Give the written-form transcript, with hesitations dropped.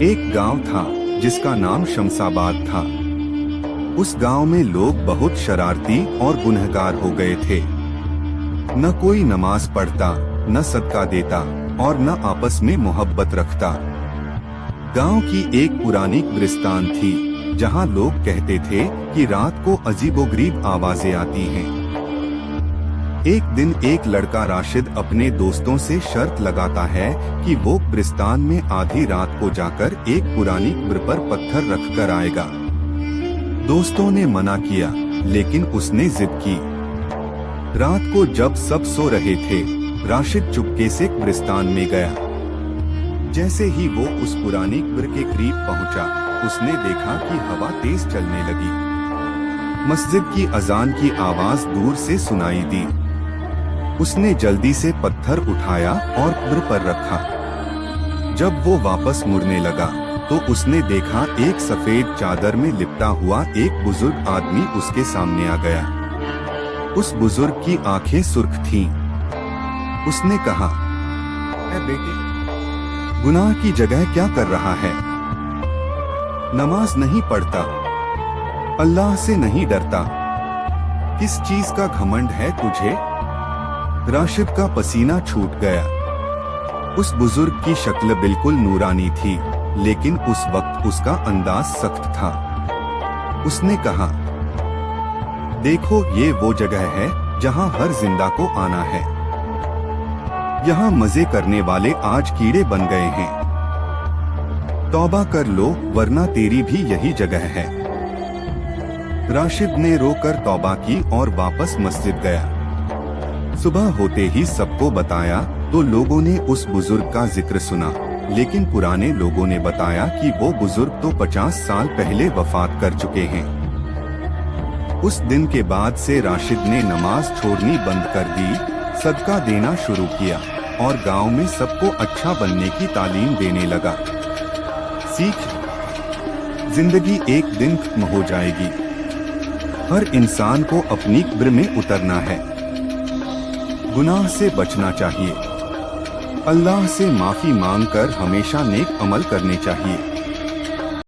एक गांव था जिसका नाम शमशाबाद था। उस गांव में लोग बहुत शरारती और गुनहगार हो गए थे। न कोई नमाज पढ़ता, न सदका देता और न आपस में मोहब्बत रखता। गांव की एक पुरानी कब्रिस्तान थी जहां लोग कहते थे कि रात को अजीबोगरीब आवाजें आती हैं। एक दिन एक लड़का राशिद अपने दोस्तों से शर्त लगाता है कि वो कब्रिस्तान में आधी रात को जाकर एक पुरानी कब्र पर पत्थर रख कर आएगा। दोस्तों ने मना किया, लेकिन उसने जिद की। रात को जब सब सो रहे थे, राशिद चुपके से कब्रिस्तान में गया। जैसे ही वो उस पुरानी कब्र के करीब पहुंचा, उसने देखा कि हवा तेज चलने लगी। मस्जिद की अजान की आवाज दूर से सुनाई दी। उसने जल्दी से पत्थर उठाया और कब्र पर रखा। जब वो वापस मुड़ने लगा तो उसने देखा एक सफेद चादर में लिपटा हुआ एक बुजुर्ग आदमी उसके सामने आ गया। उस बुजुर्ग की आंखें सुर्ख थीं। उसने कहा, "ऐ बेटे, गुनाह की जगह क्या कर रहा है? नमाज नहीं पढ़ता, अल्लाह से नहीं डरता, किस चीज का घमंड है तुझे?" राशिद का पसीना छूट गया। उस बुजुर्ग की शक्ल बिल्कुल नूरानी थी, लेकिन उस वक्त उसका अंदाज सख्त था। उसने कहा, "देखो, ये वो जगह है जहां हर जिंदा को आना है। यहाँ मजे करने वाले आज कीड़े बन गए हैं। तौबा कर लो, वरना तेरी भी यही जगह है।" राशिद ने रोकर तौबा की और वापस मस्जिद गया। सुबह होते ही सबको बताया तो लोगों ने उस बुजुर्ग का जिक्र सुना, लेकिन पुराने लोगों ने बताया कि वो बुजुर्ग तो 50 साल पहले वफात कर चुके हैं। उस दिन के बाद से राशिद ने नमाज छोड़नी बंद कर दी, सदका देना शुरू किया और गांव में सबको अच्छा बनने की तालीम देने लगा। सीख, जिंदगी एक दिन खत्म हो जाएगी। हर इंसान को अपनी कब्र में उतरना है। गुनाह से बचना चाहिए। अल्लाह से माफी मांगकर हमेशा नेक अमल करने चाहिए।